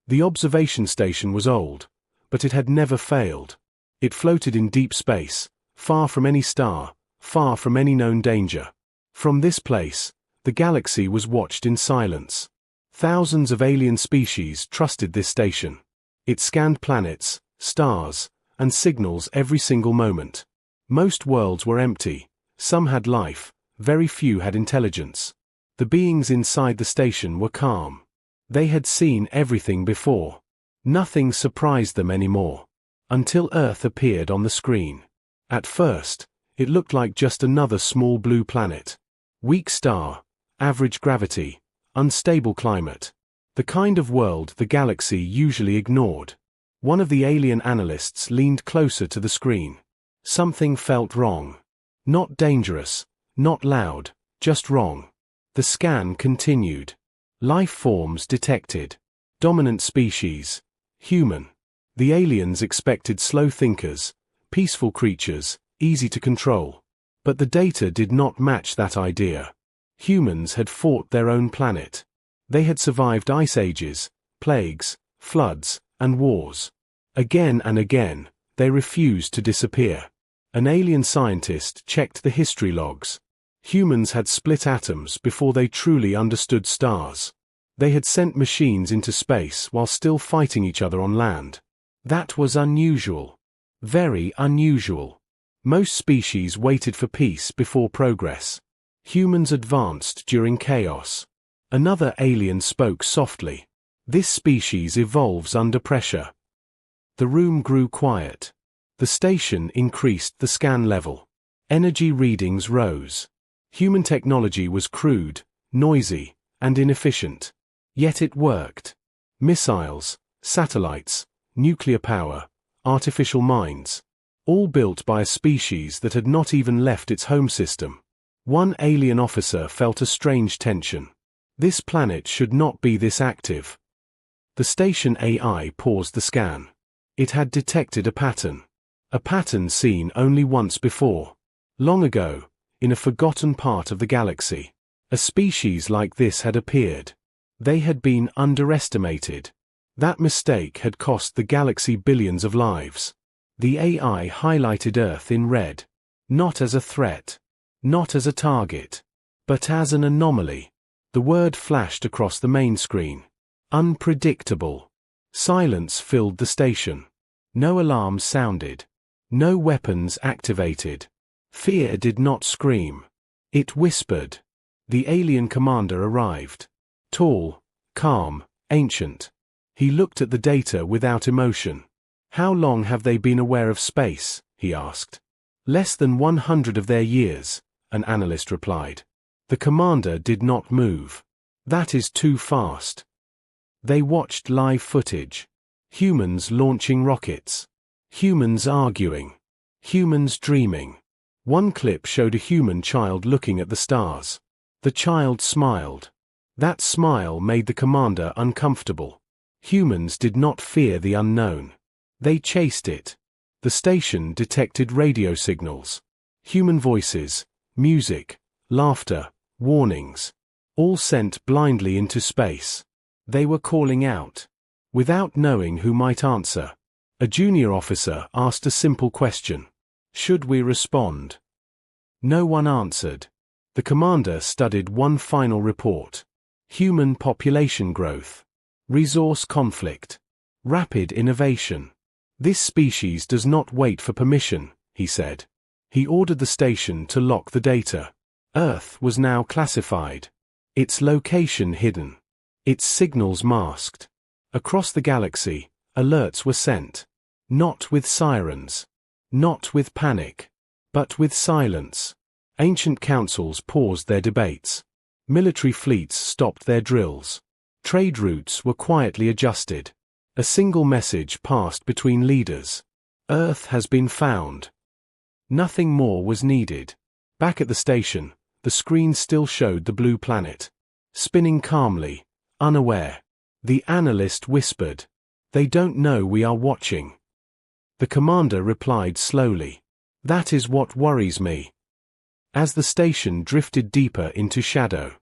The observation station was old, but it had never failed. It floated in deep space, far from any star, far from any known danger. From this place, the galaxy was watched in silence. Thousands of alien species trusted this station. It scanned planets, stars, and signals every single moment. Most worlds were empty, some had life, very few had intelligence. The beings inside the station were calm. They had seen everything before. Nothing surprised them anymore. Until Earth appeared on the screen. At first, it looked like just another small blue planet. Weak star, average gravity, unstable climate. The kind of world the galaxy usually ignored. One of the alien analysts leaned closer to the screen. Something felt wrong. Not dangerous, not loud, just wrong. The scan continued. Life forms detected. Dominant species. Human. The aliens expected slow thinkers, peaceful creatures, easy to control. But the data did not match that idea. Humans had fought their own planet. They had survived ice ages, plagues, floods, and wars. Again and again, they refused to disappear. An alien scientist checked the history logs. Humans had split atoms before they truly understood stars. They had sent machines into space while still fighting each other on land. That was unusual. Very unusual. Most species waited for peace before progress. Humans advanced during chaos. Another alien spoke softly. This species evolves under pressure. The room grew quiet. The station increased the scan level. Energy readings rose. Human technology was crude, noisy, and inefficient. Yet it worked. Missiles, satellites, nuclear power, artificial minds. All built by a species that had not even left its home system. One alien officer felt a strange tension. This planet should not be this active. The station AI paused the scan. It had detected a pattern. A pattern seen only once before. Long ago, in a forgotten part of the galaxy. A species like this had appeared. They had been underestimated. That mistake had cost the galaxy billions of lives. The AI highlighted Earth in red. Not as a threat. Not as a target. But as an anomaly. The word flashed across the main screen. Unpredictable. Silence filled the station. No alarms sounded. No weapons activated. Fear did not scream. It whispered. The alien commander arrived. Tall, calm, ancient. He looked at the data without emotion. How long have they been aware of space? He asked. Less than 100 of their years, an analyst replied. The commander did not move. That is too fast. They watched live footage. Humans launching rockets. Humans arguing. Humans dreaming. One clip showed a human child looking at the stars. The child smiled. That smile made the commander uncomfortable. Humans did not fear the unknown. They chased it. The station detected radio signals. Human voices, music, laughter, warnings. All sent blindly into space. They were calling out. Without knowing who might answer. A junior officer asked a simple question. Should we respond? No one answered. The commander studied one final report. Human population growth. Resource conflict. Rapid innovation. This species does not wait for permission, he said. He ordered the station to lock the data. Earth was now classified. Its location hidden. Its signals masked. Across the galaxy, alerts were sent. Not with sirens. Not with panic. But with silence. Ancient councils paused their debates. Military fleets stopped their drills. Trade routes were quietly adjusted. A single message passed between leaders. Earth has been found. Nothing more was needed. Back at the station, the screen still showed the blue planet. Spinning calmly, unaware. The analyst whispered. They don't know we are watching. The commander replied slowly. That is what worries me. As the station drifted deeper into shadow,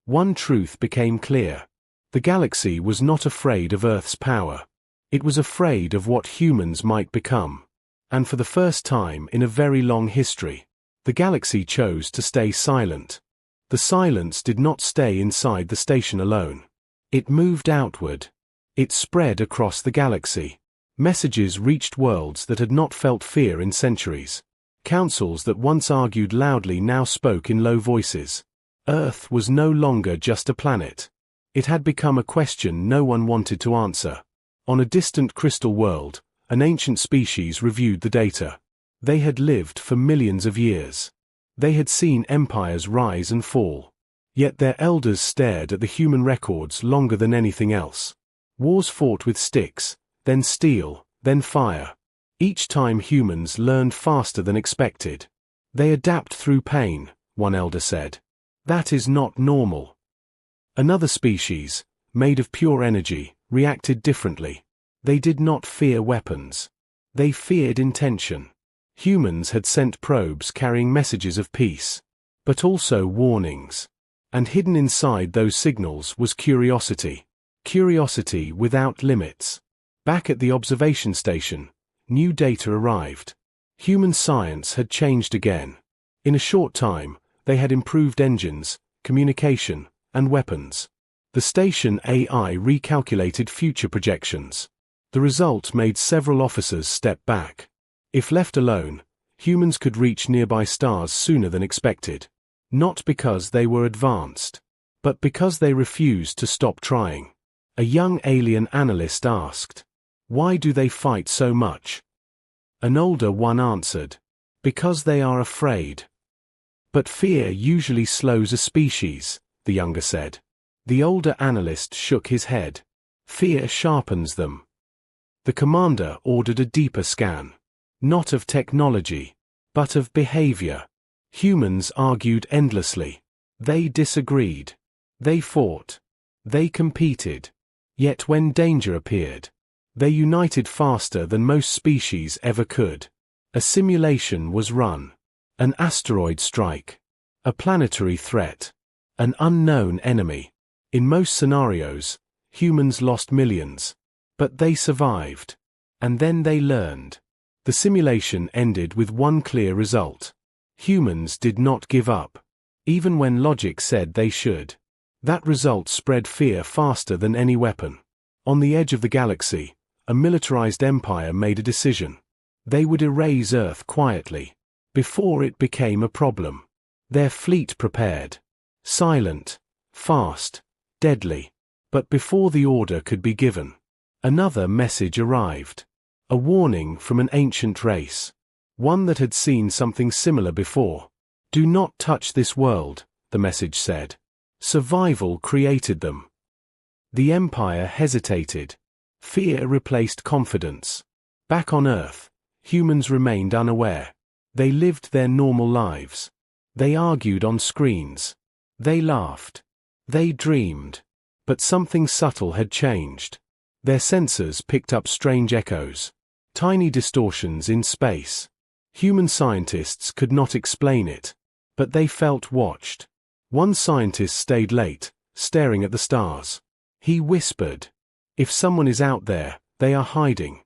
one truth became clear. The The galaxy was not afraid of Earth's power. It was afraid of what humans might become. And for the first time in a very long history, the galaxy chose to stay silent. The silence did not stay inside the station alone. It moved outward. It spread across the galaxy. Messages reached worlds that had not felt fear in centuries. Councils that once argued loudly now spoke in low voices. Earth was no longer just a planet. It had become a question no one wanted to answer. On a distant crystal world, an ancient species reviewed the data. They had lived for millions of years. They had seen empires rise and fall. Yet their elders stared at the human records longer than anything else. Wars fought with sticks, then steel, then fire. Each time humans learned faster than expected. They adapt through pain, one elder said. That is not normal. Another species, made of pure energy, reacted differently. They did not fear weapons. They feared intention. Humans had sent probes carrying messages of peace, but also warnings. And hidden inside those signals was curiosity. Curiosity without limits. Back at the observation station, new data arrived. Human science had changed again. In a short time, they had improved engines, communication, and weapons. The station AI recalculated future projections. The result made several officers step back. If left alone, humans could reach nearby stars sooner than expected. Not because they were advanced, but because they refused to stop trying. A young alien analyst asked, "Why do they fight so much?" An older one answered, "Because they are afraid." But fear usually slows a species, the younger said. The older analyst shook his head. Fear sharpens them. The commander ordered a deeper scan. Not of technology, but of behavior. Humans argued endlessly. They disagreed. They fought. They competed. Yet when danger appeared, they united faster than most species ever could. A simulation was run. An asteroid strike. A planetary threat. An unknown enemy. In most scenarios, humans lost millions. But they survived. And then they learned. The simulation ended with one clear result. Humans did not give up, even when logic said they should. That result spread fear faster than any weapon. On the edge of the galaxy, a militarized empire made a decision. They would erase Earth quietly, before it became a problem. Their fleet prepared. Silent, fast, deadly. But before the order could be given, another message arrived. A warning from an ancient race. One that had seen something similar before. "Do not touch this world," the message said. "Survival created them." The Empire hesitated. Fear replaced confidence. Back on Earth, humans remained unaware. They lived their normal lives. They argued on screens. They laughed. They dreamed. But something subtle had changed. Their sensors picked up strange echoes. Tiny distortions in space. Human scientists could not explain it, but they felt watched. One scientist stayed late, staring at the stars. He whispered, "If someone is out there, they are hiding."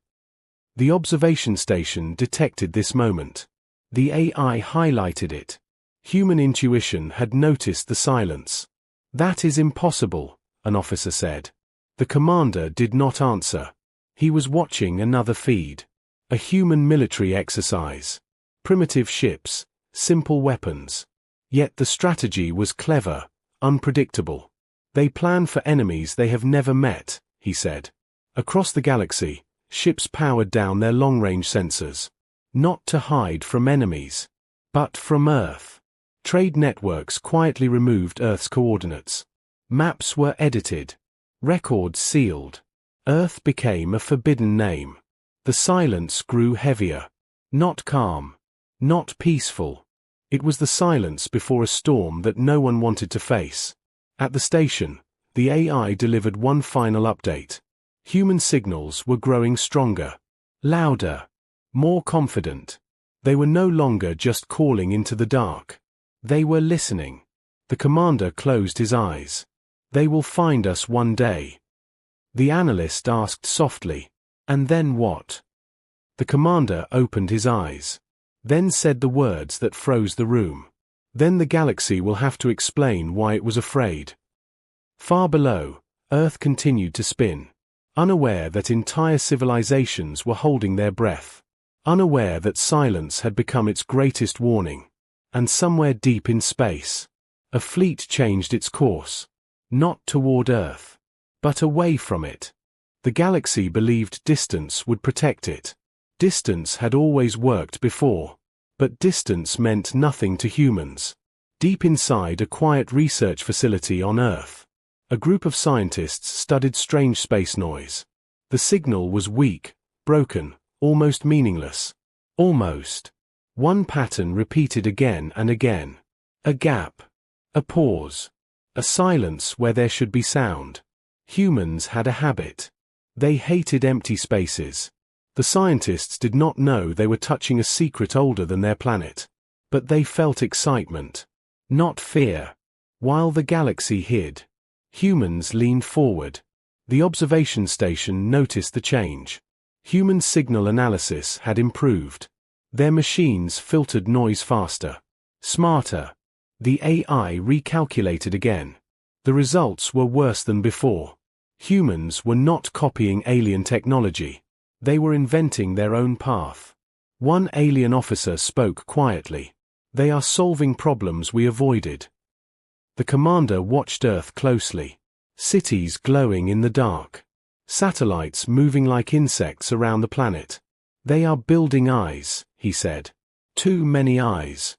The observation station detected this moment. The AI highlighted it. Human intuition had noticed the silence. "That is impossible," an officer said. The commander did not answer. He was watching another feed. A human military exercise. Primitive ships, simple weapons. Yet the strategy was clever, unpredictable. "They plan for enemies they have never met," he said. Across the galaxy, ships powered down their long-range sensors. Not to hide from enemies, but from Earth. Trade networks quietly removed Earth's coordinates. Maps were edited. Records sealed. Earth became a forbidden name. The silence grew heavier. Not calm. Not peaceful. It was the silence before a storm that no one wanted to face. At the station, the AI delivered one final update. Human signals were growing stronger. Louder. More confident. They were no longer just calling into the dark. They were listening. The commander closed his eyes. They will find us one day. The analyst asked softly, "And then what?" The commander opened his eyes. Then said the words that froze the room. "Then the galaxy will have to explain why it was afraid." Far below, Earth continued to spin, unaware that entire civilizations were holding their breath, unaware that silence had become its greatest warning. And somewhere deep in space, a fleet changed its course, not toward Earth, but away from it. The galaxy believed distance would protect it. Distance had always worked before, but distance meant nothing to humans. Deep inside a quiet research facility on Earth, a group of scientists studied strange space noise. The signal was weak, broken, almost meaningless. Almost. One pattern repeated again and again. A gap. A pause. A silence where there should be sound. Humans had a habit. They hated empty spaces. The scientists did not know they were touching a secret older than their planet. But they felt excitement, not fear. While the galaxy hid, humans leaned forward. The observation station noticed the change. Human signal analysis had improved. Their machines filtered noise faster, smarter. The AI recalculated again. The results were worse than before. Humans were not copying alien technology. They were inventing their own path. One alien officer spoke quietly. "They are solving problems we avoided." The commander watched Earth closely. Cities glowing in the dark. Satellites moving like insects around the planet. "They are building eyes," he said. "Too many eyes."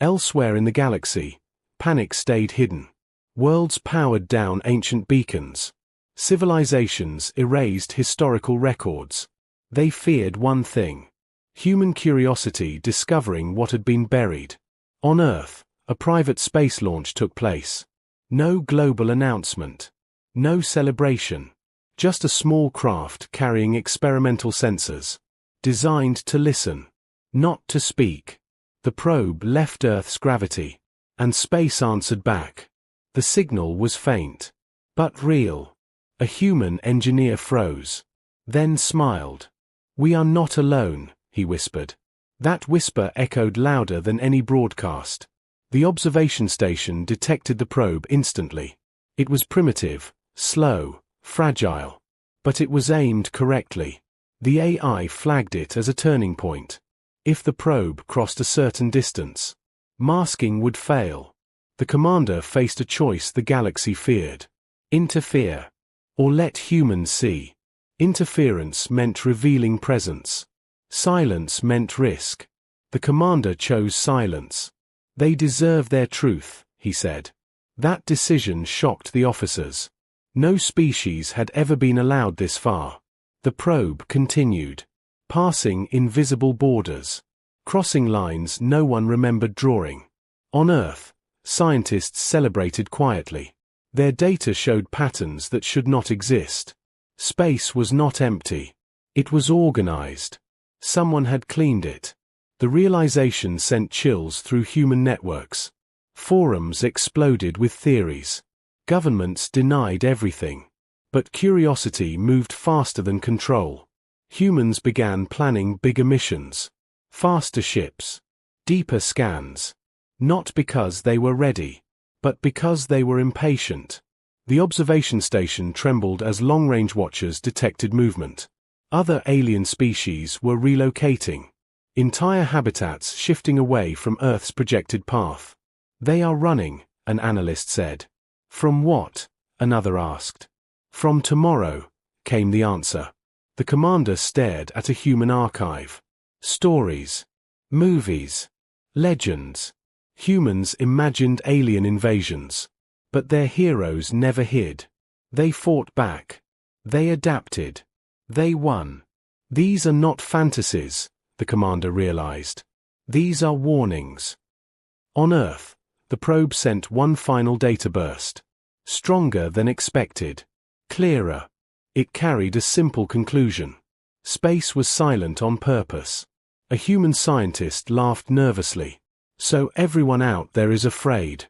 Elsewhere in the galaxy, panic stayed hidden. Worlds powered down ancient beacons. Civilizations erased historical records. They feared one thing: human curiosity discovering what had been buried. On Earth, a private space launch took place. No global announcement. No celebration. Just a small craft carrying experimental sensors. Designed to listen, not to speak. The probe left Earth's gravity, and space answered back. The signal was faint, but real. A human engineer froze, then smiled. "We are not alone," he whispered. That whisper echoed louder than any broadcast. The observation station detected the probe instantly. It was primitive, slow, fragile. But it was aimed correctly. The AI flagged it as a turning point. If the probe crossed a certain distance, masking would fail. The commander faced a choice the galaxy feared: interfere, or let humans see. Interference meant revealing presence. Silence meant risk. The commander chose silence. "They deserve their truth," he said. That decision shocked the officers. No species had ever been allowed this far. The probe continued, passing invisible borders, crossing lines no one remembered drawing. On Earth, scientists celebrated quietly. Their data showed patterns that should not exist. Space was not empty. It was organized. Someone had cleaned it. The realization sent chills through human networks. Forums exploded with theories. Governments denied everything. But curiosity moved faster than control. Humans began planning bigger missions. Faster ships. Deeper scans. Not because they were ready, but because they were impatient. The observation station trembled as long-range watchers detected movement. Other alien species were relocating. Entire habitats shifting away from Earth's projected path. "They are running," an analyst said. "From what?" another asked. "From tomorrow," came the answer. The commander stared at a human archive. Stories. Movies. Legends. Humans imagined alien invasions. But their heroes never hid. They fought back. They adapted. They won. These are not fantasies, the commander realized. These are warnings. On Earth, the probe sent one final data burst. Stronger than expected. Clearer. It carried a simple conclusion. Space was silent on purpose. A human scientist laughed nervously. "So everyone out there is afraid."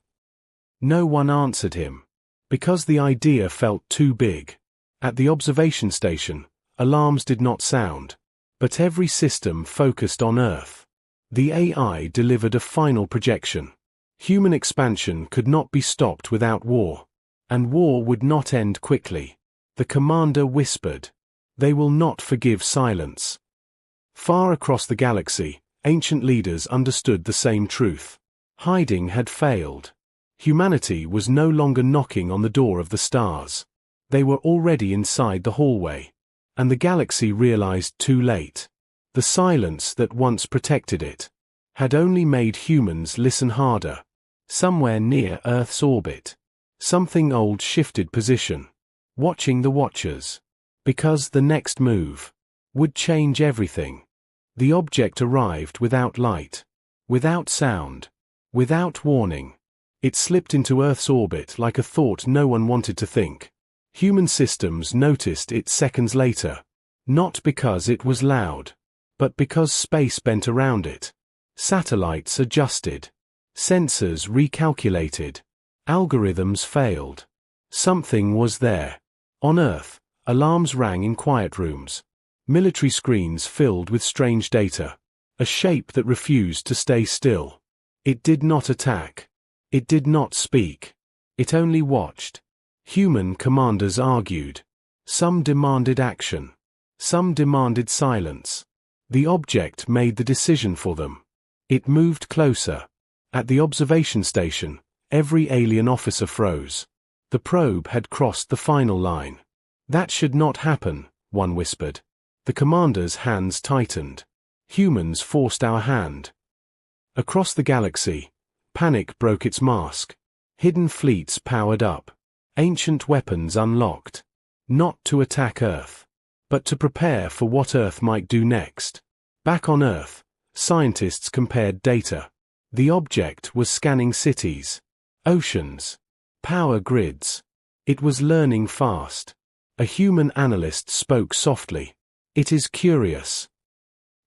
No one answered him. Because the idea felt too big. At the observation station, alarms did not sound. But every system focused on Earth. The AI delivered a final projection. Human expansion could not be stopped without war. And war would not end quickly. The commander whispered. They will not forgive silence. Far across the galaxy, ancient leaders understood the same truth. Hiding had failed. Humanity was no longer knocking on the door of the stars. They were already inside the hallway. And the galaxy realized too late. The silence that once protected it had only made humans listen harder. Somewhere near Earth's orbit, something old shifted position, watching the watchers. Because the next move would change everything. The object arrived without light, without sound, without warning. It slipped into Earth's orbit like a thought no one wanted to think. Human systems noticed it seconds later. Not because it was loud, but because space bent around it. Satellites adjusted. Sensors recalculated. Algorithms failed. Something was there. On Earth, alarms rang in quiet rooms. Military screens filled with strange data. A shape that refused to stay still. It did not attack. It did not speak. It only watched. Human commanders argued. Some demanded action. Some demanded silence. The object made the decision for them. It moved closer. At the observation station, every alien officer froze. The probe had crossed the final line. That should not happen, one whispered. The commander's hands tightened. Humans forced our hand. Across the galaxy, panic broke its mask. Hidden fleets powered up. Ancient weapons unlocked. Not to attack Earth, but to prepare for what Earth might do next. Back on Earth, scientists compared data. The object was scanning cities, oceans, power grids. It was learning fast. A human analyst spoke softly. It is curious.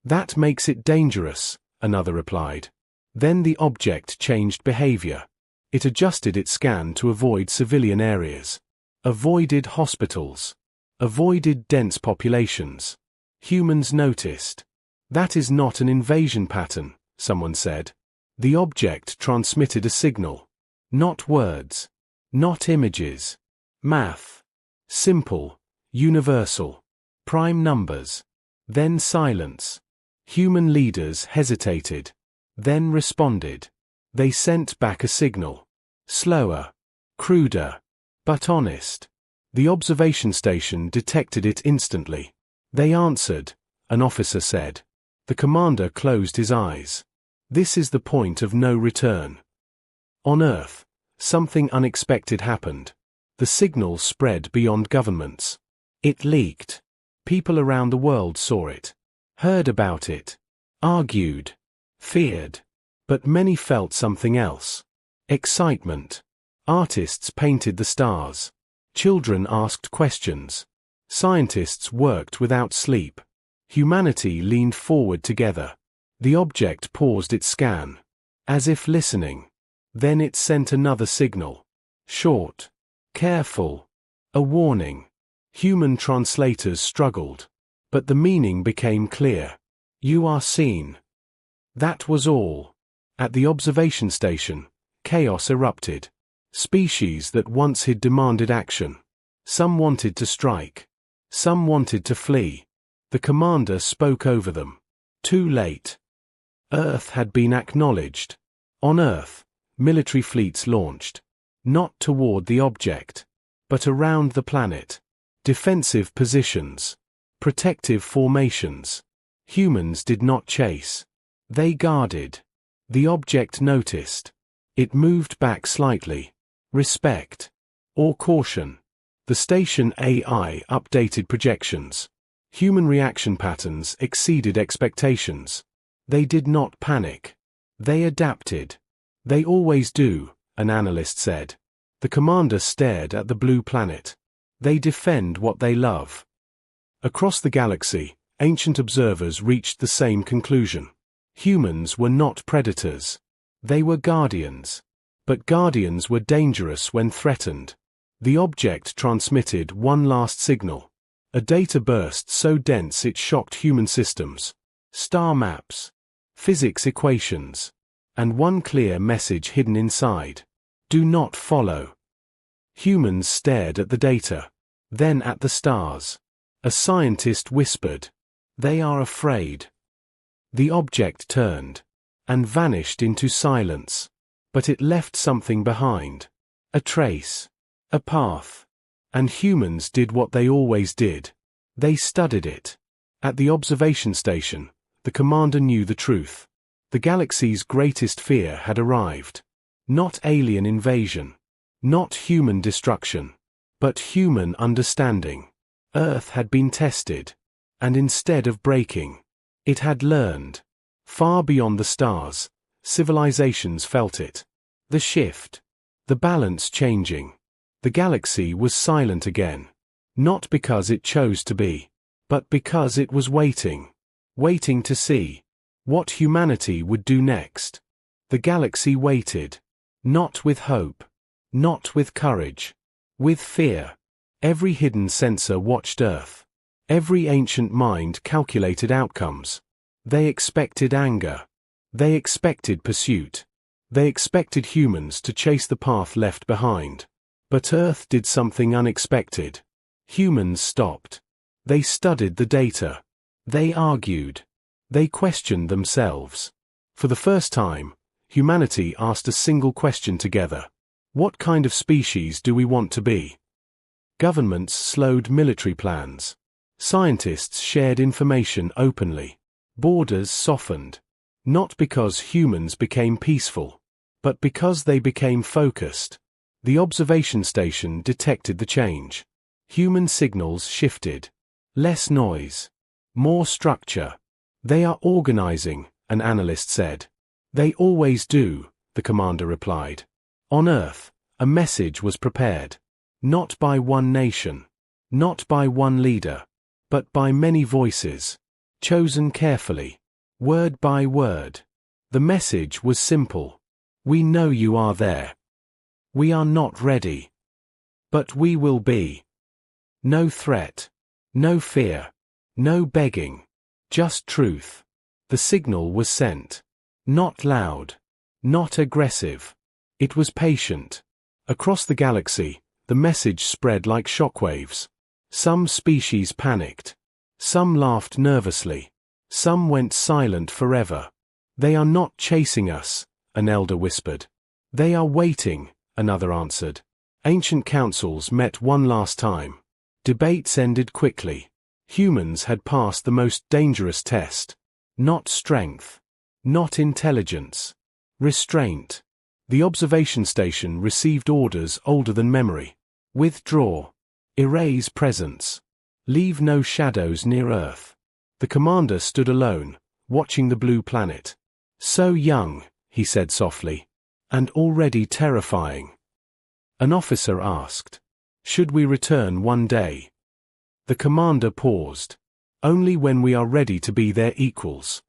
That makes it dangerous, another replied. Then the object changed behavior. It adjusted its scan to avoid civilian areas. Avoided hospitals. Avoided dense populations. Humans noticed. That is not an invasion pattern, someone said. The object transmitted a signal. Not words. Not images. Math. Simple. Universal. Prime numbers. Then silence. Human leaders hesitated. Then responded. They sent back a signal. Slower. Cruder. But honest. The observation station detected it instantly. They answered, an officer said. The commander closed his eyes. This is the point of no return. On Earth, something unexpected happened. The signal spread beyond governments. It leaked. People around the world saw it. Heard about it. Argued. Feared. But many felt something else. Excitement. Artists painted the stars. Children asked questions. Scientists worked without sleep. Humanity leaned forward together. The object paused its scan. As if listening. Then it sent another signal. Short. Careful. A warning. Human translators struggled. But the meaning became clear. You are seen. That was all. At the observation station, chaos erupted. Species that once had demanded action. Some wanted to strike. Some wanted to flee. The commander spoke over them. Too late. Earth had been acknowledged. On Earth, military fleets launched. Not toward the object, but around the planet. Defensive positions. Protective formations. Humans did not chase. They guarded. The object noticed. It moved back slightly. Respect. Or caution. The station AI updated projections. Human reaction patterns exceeded expectations. They did not panic. They adapted. They always do, an analyst said. The commander stared at the blue planet. They defend what they love. Across the galaxy, ancient observers reached the same conclusion. Humans were not predators. They were guardians. But guardians were dangerous when threatened. The object transmitted one last signal. A data burst so dense it shocked human systems. Star maps, physics equations, and one clear message hidden inside. Do not follow. Humans stared at the data, then at the stars. A scientist whispered, "They are afraid." The object turned and vanished into silence. But it left something behind. A trace. A path. And humans did what they always did. They studied it. At the observation station, the commander knew the truth. The galaxy's greatest fear had arrived. Not alien invasion. Not human destruction. But human understanding. Earth had been tested. And instead of breaking, it had learned. Far beyond the stars, civilizations felt it. The shift. The balance changing. The galaxy was silent again. Not because it chose to be, but because it was waiting. Waiting to see what humanity would do next. The galaxy waited. Not with hope. Not with courage. With fear. Every hidden sensor watched Earth. Every ancient mind calculated outcomes. They expected anger. They expected pursuit. They expected humans to chase the path left behind. But Earth did something unexpected. Humans stopped. They studied the data. They argued. They questioned themselves. For the first time, humanity asked a single question together. What kind of species do we want to be? Governments slowed military plans. Scientists shared information openly. Borders softened. Not because humans became peaceful, but because they became focused. The observation station detected the change. Human signals shifted. Less noise. More structure. They are organizing, an analyst said. They always do, the commander replied. On Earth, a message was prepared. Not by one nation. Not by one leader. But by many voices. Chosen carefully. Word by word. The message was simple. We know you are there. We are not ready. But we will be. No threat. No fear. No begging. Just truth. The signal was sent. Not loud. Not aggressive. It was patient. Across the galaxy, the message spread like shockwaves. Some species panicked. Some laughed nervously. Some went silent forever. They are not chasing us, an elder whispered. They are waiting, another answered. Ancient councils met one last time. Debates ended quickly. Humans had passed the most dangerous test. Not strength. Not intelligence. Restraint. The observation station received orders older than memory. Withdraw. Erase presence. Leave no shadows near Earth. The commander stood alone, watching the blue planet. So young, he said softly. And already terrifying. An officer asked, "Should we return one day?" The commander paused. "Only when we are ready to be their equals."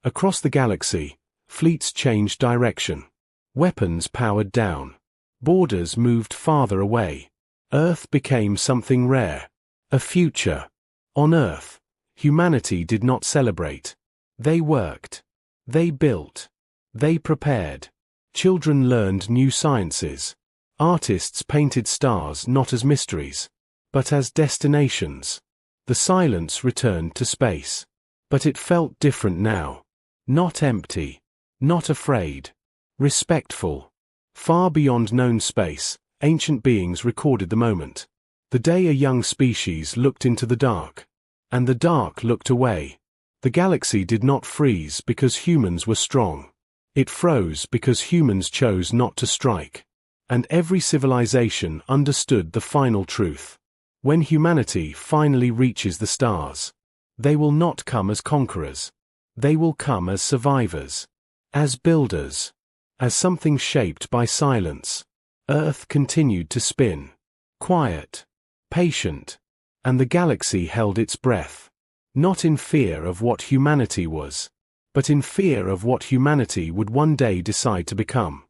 Across the galaxy, fleets changed direction. Weapons powered down. Borders moved farther away. Earth became something rare. A future. On Earth, humanity did not celebrate. They worked. They built. They prepared. Children learned new sciences. Artists painted stars not as mysteries, but as destinations. The silence returned to space. But it felt different now. Not empty. Not afraid. Respectful. Far beyond known space, ancient beings recorded the moment. The day a young species looked into the dark. And the dark looked away. The galaxy did not freeze because humans were strong. It froze because humans chose not to strike. And every civilization understood the final truth. When humanity finally reaches the stars, they will not come as conquerors. They will come as survivors. As builders. As something shaped by silence. Earth continued to spin. Quiet. Patient. And the galaxy held its breath. Not in fear of what humanity was, but in fear of what humanity would one day decide to become.